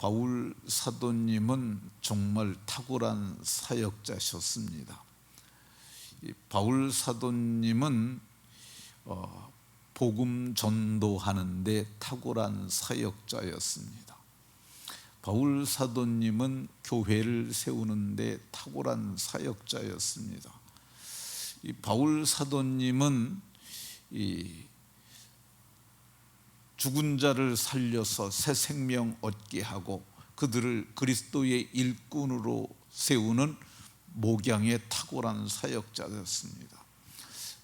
바울 사도님은 정말 탁월한 사역자셨습니다. 바울 사도님은 복음 전도하는데 탁월한 사역자였습니다. 바울 사도님은 교회를 세우는데 탁월한 사역자였습니다. 이 바울 사도님은 죽은 자를 살려서 새 생명 얻게 하고 그들을 그리스도의 일꾼으로 세우는 목양의 탁월한 사역자였습니다.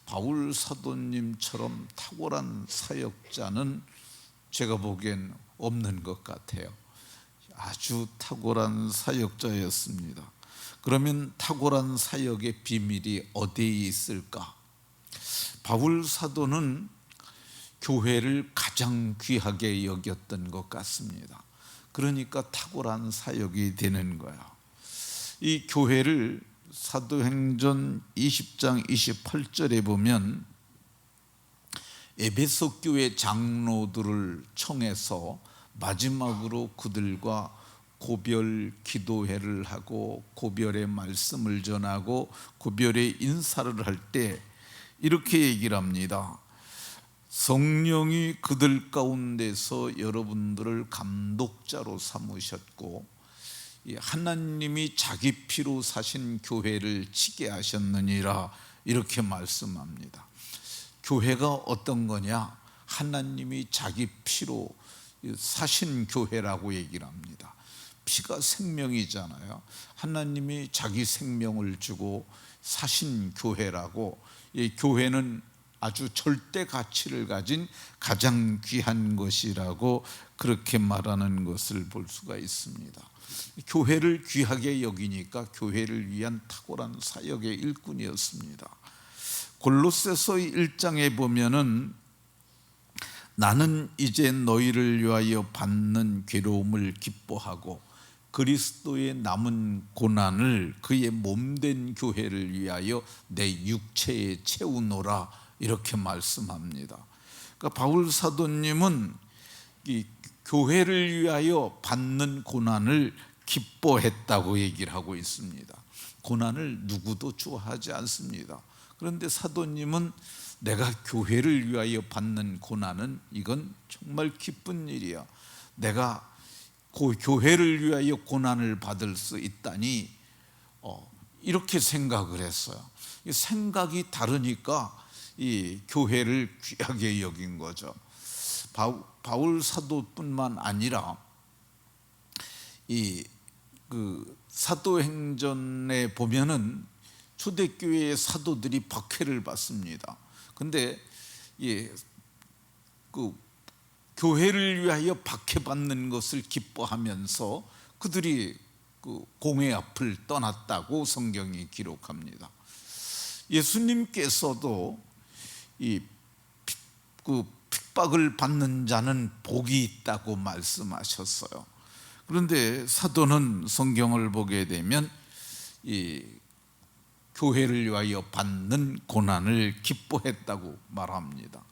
바울 사도님처럼 탁월한 사역자는 제가 보기엔 없는 것 같아요. 아주 탁월한 사역자였습니다. 그러면 탁월한 사역의 비밀이 어디에 있을까? 바울 사도는 교회를 가장 귀하게 여겼던 것 같습니다. 그러니까 탁월한 사역이 되는 거야. 이 교회를 사도행전 20장 28절에 보면 에베소 교회 장로들을 청해서 마지막으로 그들과 고별 기도회를 하고 고별의 말씀을 전하고 고별의 인사를 할 때 이렇게 얘기를 합니다. 성령이 그들 가운데서 여러분들을 감독자로 삼으셨고 하나님이 자기 피로 사신 교회를 치게 하셨느니라 이렇게 말씀합니다. 교회가 어떤 거냐? 하나님이 자기 피로 사신 교회라고 얘기를 합니다. 피가 생명이잖아요. 하나님이 자기 생명을 주고 사신 교회라고. 이 교회는 아주 절대 가치를 가진 가장 귀한 것이라고 그렇게 말하는 것을 볼 수가 있습니다. 교회를 귀하게 여기니까 교회를 위한 탁월한 사역의 일꾼이었습니다. 골로새서 1장에 보면은 나는 이제 너희를 위하여 받는 괴로움을 기뻐하고 그리스도의 남은 고난을 그의 몸된 교회를 위하여 내 육체에 채우노라 이렇게 말씀합니다. 그러니까 바울 사도님은 이 교회를 위하여 받는 고난을 기뻐했다고 얘기를 하고 있습니다. 고난을 누구도 좋아하지 않습니다. 그런데 사도님은 내가 교회를 위하여 받는 고난은 이건 정말 기쁜 일이야. 내가 교회를 위하여 고난을 받을 수 있다니 이렇게 생각을 했어요. 생각이 다르니까 이 교회를 귀하게 여긴 거죠. 바울 사도뿐만 아니라 그 사도행전에 보면은 초대교회의 사도들이 박해를 받습니다. 근데 그 교회를 위하여 박해받는 것을 기뻐하면서 그들이 그 공회 앞을 떠났다고 성경이 기록합니다. 예수님께서도 그 핍박을 받는 자는 복이 있다고 말씀하셨어요. 그런데 사도는 성경을 보게 되면 이 교회를 위하여 받는 고난을 기뻐했다고 말합니다.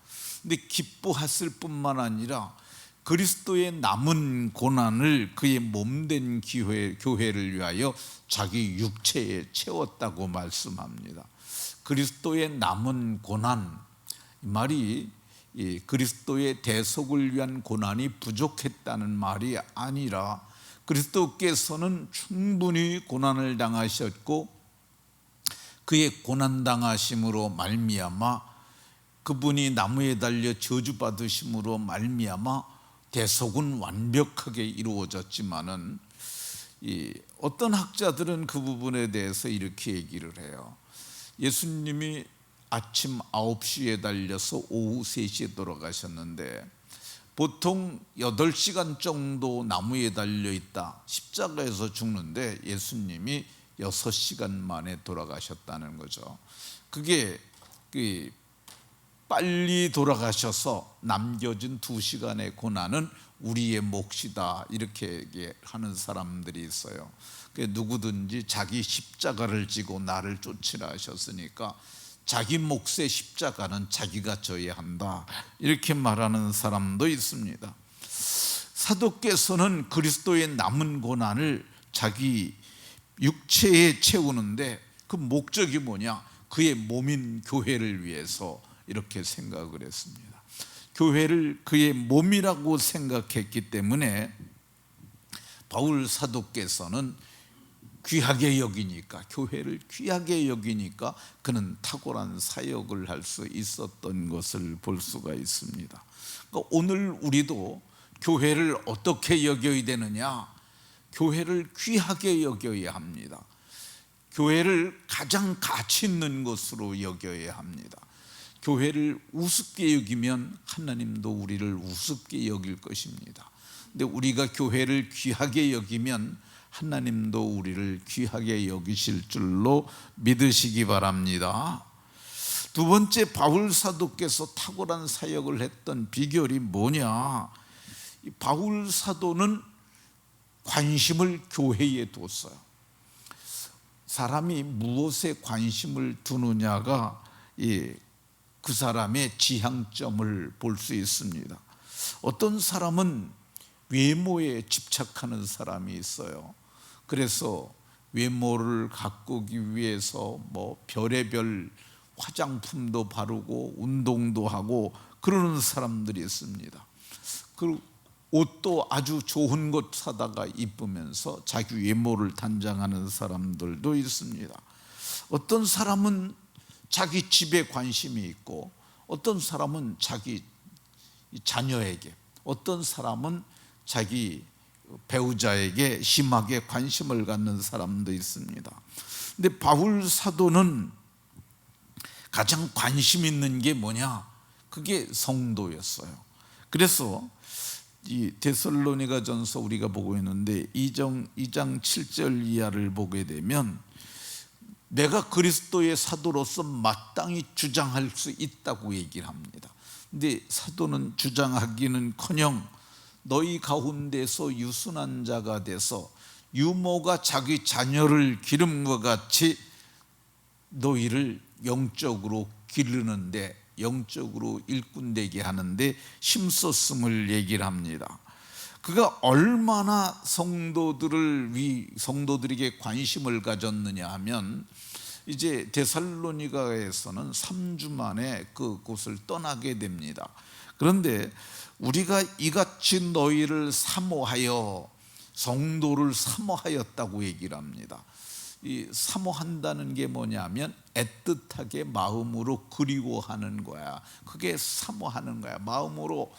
근데 기뻐했을 뿐만 아니라 그리스도의 남은 고난을 그의 몸된 교회를 위하여 자기 육체에 채웠다고 말씀합니다. 그리스도의 남은 고난, 이 말이 그리스도의 대속을 위한 고난이 부족했다는 말이 아니라 그리스도께서는 충분히 고난을 당하셨고 그의 고난당하심으로 말미암아 그분이 나무에 달려 저주받으심으로 말미암아 대속은 완벽하게 이루어졌지만은 어떤 학자들은 그 부분에 대해서 이렇게 얘기를 해요. 예수님이 아침 9시에 달려서 오후 3시에 돌아가셨는데 보통 8시간 정도 나무에 달려있다 십자가에서 죽는데 예수님이 6시간 만에 돌아가셨다는 거죠. 그게 빨리 돌아가셔서 남겨진 2시간의 고난은 우리의 몫이다 이렇게 얘기하는 사람들이 있어요. 누구든지 자기 십자가를 지고 나를 쫓으라 하셨으니까 자기 몫의 십자가는 자기가 져야 한다 이렇게 말하는 사람도 있습니다. 사도께서는 그리스도의 남은 고난을 자기 육체에 채우는데 그 목적이 뭐냐? 그의 몸인 교회를 위해서 이렇게 생각을 했습니다. 교회를 그의 몸이라고 생각했기 때문에 바울 사도께서는 귀하게 여기니까, 교회를 귀하게 여기니까 그는 탁월한 사역을 할 수 있었던 것을 볼 수가 있습니다. 그러니까 오늘 우리도 교회를 어떻게 여겨야 되느냐? 교회를 귀하게 여겨야 합니다. 교회를 가장 가치 있는 것으로 여겨야 합니다. 교회를 우습게 여기면 하나님도 우리를 우습게 여길 것입니다. 근데 우리가 교회를 귀하게 여기면 하나님도 우리를 귀하게 여기실 줄로 믿으시기 바랍니다. 두 번째, 바울 사도께서 탁월한 사역을 했던 비결이 뭐냐? 바울 사도는 관심을 교회에 뒀어요. 사람이 무엇에 관심을 두느냐가 그 사람의 지향점을 볼 수 있습니다. 어떤 사람은 외모에 집착하는 사람이 있어요. 그래서 외모를 가꾸기 위해서 별의별 화장품도 바르고 운동도 하고 그러는 사람들이 있습니다. 그리고 옷도 아주 좋은 것 사다가 입으면서 자기 외모를 단장하는 사람들도 있습니다. 어떤 사람은 자기 집에 관심이 있고, 어떤 사람은 자기 자녀에게, 어떤 사람은 자기 배우자에게 심하게 관심을 갖는 사람도 있습니다. 근데 바울 사도는 가장 관심 있는 게 뭐냐? 그게 성도였어요. 그래서 이 데살로니가전서 우리가 보고 있는데 2장 7절 이하를 보게 되면 내가 그리스도의 사도로서 마땅히 주장할 수 있다고 얘기를 합니다. 근데 사도는 주장하기는커녕 너희 가운데서 유순한 자가 돼서 유모가 자기 자녀를 기름과 같이 너희를 영적으로 기르는데, 영적으로 일꾼되게 하는데 힘썼음을 얘기를 합니다. 그가 얼마나 성도들에게 관심을 가졌느냐 하면, 이제 데살로니가에서는 3주 만에 그곳을 떠나게 됩니다. 그런데 우리가 이같이 너희를 사모하여, 성도를 사모하였다고 얘기를 합니다. 이 사모한다는 게 뭐냐면 애틋하게 마음으로 그리워하는 거야. 그게 사모하는 거야. 마음으로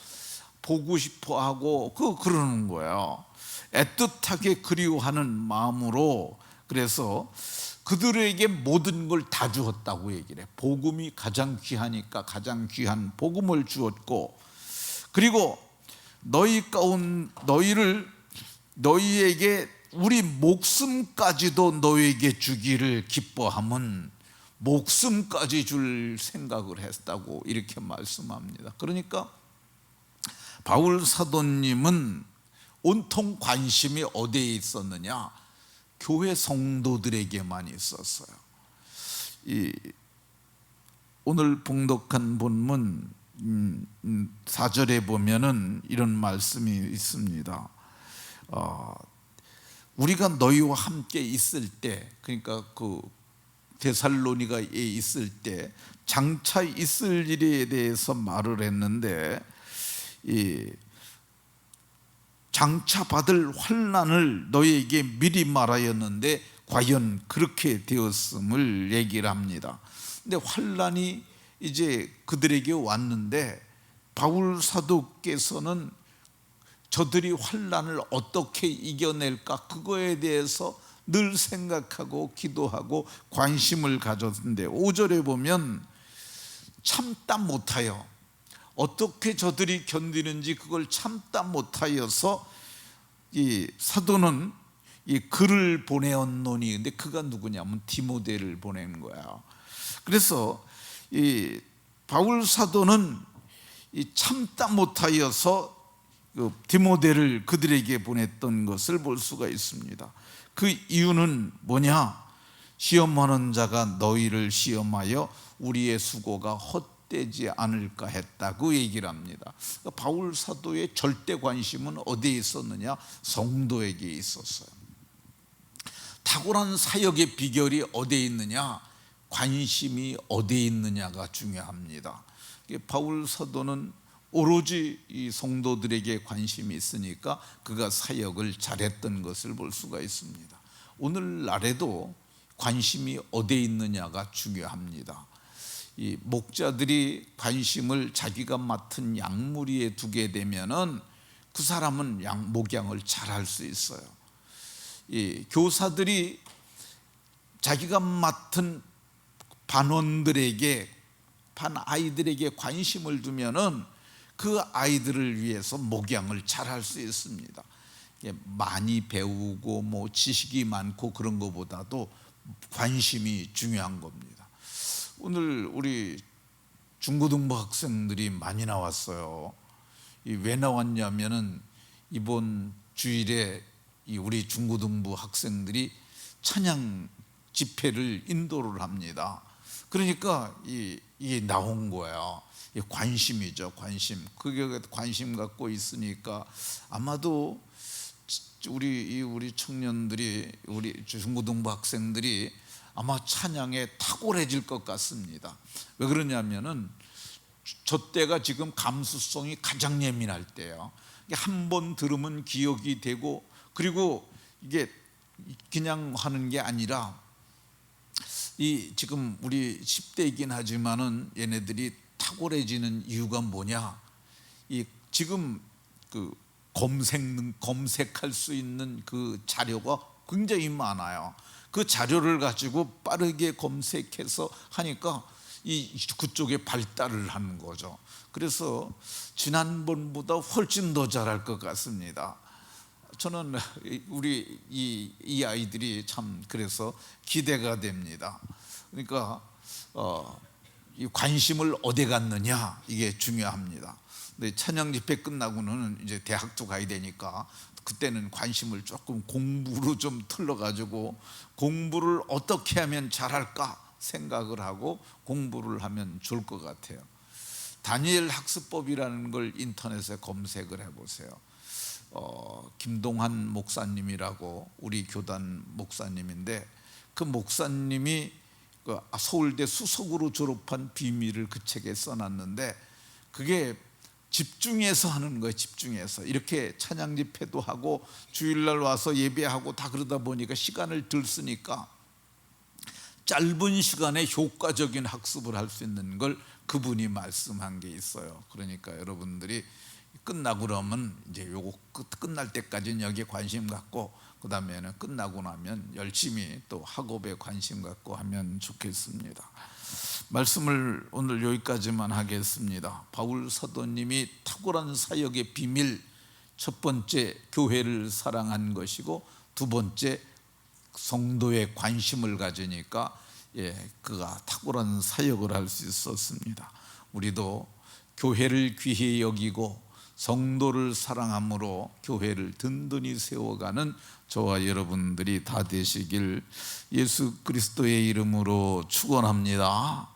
보고 싶어 하고 그러는 거예요. 애틋하게 그리워하는 마음으로. 그래서 그들에게 모든 걸 다 주었다고 얘기를 해. 복음이 가장 귀하니까 가장 귀한 복음을 주었고, 그리고 너희에게 우리 목숨까지도 너희에게 주기를 기뻐함은 목숨까지 줄 생각을 했다고 이렇게 말씀합니다. 그러니까 바울 사도님은 온통 관심이 어디에 있었느냐? 교회 성도들에게만 있었어요. 오늘 봉독한 본문 4절에 보면은 이런 말씀이 있습니다. 우리가 너희와 함께 있을 때, 그러니까 그 데살로니가에 있을 때 장차 있을 일에 대해서 말을 했는데, 이 장차 받을 환난을 너희에게 미리 말하였는데 과연 그렇게 되었음을 얘기를 합니다. 근데 환난이 이제 그들에게 왔는데 바울 사도께서는 저들이 환난을 어떻게 이겨낼까, 그거에 대해서 늘 생각하고 기도하고 관심을 가졌는데 5절에 보면 참다 못하여, 어떻게 저들이 견디는지 그걸 참다 못하여서 이 사도는 이 글을 보내었노니, 근데 그가 누구냐면 디모데를 보낸 거야. 그래서 이 바울 사도는 이 참다 못하여서 그 디모데를 그들에게 보냈던 것을 볼 수가 있습니다. 그 이유는 뭐냐? 시험하는 자가 너희를 시험하여 우리의 수고가 헛되지 않을까 했다고 얘기를 합니다. 바울 사도의 절대 관심은 어디에 있었느냐? 성도에게 있었어요. 탁월한 사역의 비결이 어디에 있느냐? 관심이 어디에 있느냐가 중요합니다. 바울 사도는 오로지 이 성도들에게 관심이 있으니까 그가 사역을 잘했던 것을 볼 수가 있습니다. 오늘날에도 관심이 어디에 있느냐가 중요합니다. 이 목자들이 관심을 자기가 맡은 양무리에 두게 되면은 그 사람은 목양을 잘할 수 있어요. 이 교사들이 자기가 맡은 반원들에게, 반 아이들에게 관심을 두면은 그 아이들을 위해서 목양을 잘할 수 있습니다. 많이 배우고 뭐 지식이 많고 그런 것보다도 관심이 중요한 겁니다. 오늘 우리 중고등부 학생들이 많이 나왔어요. 왜 나왔냐면은 이번 주일에 우리 중고등부 학생들이 찬양 집회를 인도를 합니다. 그러니까 이게 나온 거예요. 관심이죠, 관심. 그게 관심 갖고 있으니까 아마도 우리 청년들이, 우리 중고등부 학생들이 아마 찬양에 탁월해질 것 같습니다. 왜 그러냐면은 저 때가 지금 감수성이 가장 예민할 때예요. 한 번 들으면 기억이 되고, 그리고 이게 그냥 하는 게 아니라 지금 우리 10대이긴 하지만은 얘네들이 탁월해지는 이유가 뭐냐? 지금 그 검색할 수 있는 그 자료가 굉장히 많아요. 그 자료를 가지고 빠르게 검색해서 하니까 그쪽에 발달을 하는 거죠. 그래서 지난번보다 훨씬 더 잘할 것 같습니다. 저는 우리 이 아이들이 참 그래서 기대가 됩니다. 그러니까 이 관심을 어디 갖느냐, 이게 중요합니다. 근데 찬양 집회 끝나고는 이제 대학도 가야 되니까 그때는 관심을 조금 공부로 좀 틀어가지고 공부를 어떻게 하면 잘할까 생각을 하고 공부를 하면 좋을 것 같아요. 다니엘 학습법이라는 걸 인터넷에 검색을 해보세요. 김동환 목사님이라고 우리 교단 목사님인데, 그 목사님이 서울대 수석으로 졸업한 비밀을 그 책에 써놨는데, 그게 집중해서 하는 거예요. 집중해서 이렇게 찬양 집회도 하고 주일날 와서 예배하고 다 그러다 보니까 시간을 덜 쓰니까 짧은 시간에 효과적인 학습을 할 수 있는 걸 그분이 말씀한 게 있어요. 그러니까 여러분들이 끝나고 그러면 이제 요거 끝날 때까지는 여기에 관심 갖고, 그 다음에는 끝나고 나면 열심히 또 학업에 관심 갖고 하면 좋겠습니다. 말씀을 오늘 여기까지만 하겠습니다. 바울 사도님이 탁월한 사역의 비밀, 첫 번째 교회를 사랑한 것이고, 두 번째 성도의 관심을 가지니까 그가 탁월한 사역을 할 수 있었습니다. 우리도 교회를 귀히 여기고 성도를 사랑함으로 교회를 든든히 세워가는 저와 여러분들이 다 되시길 예수 그리스도의 이름으로 축원합니다.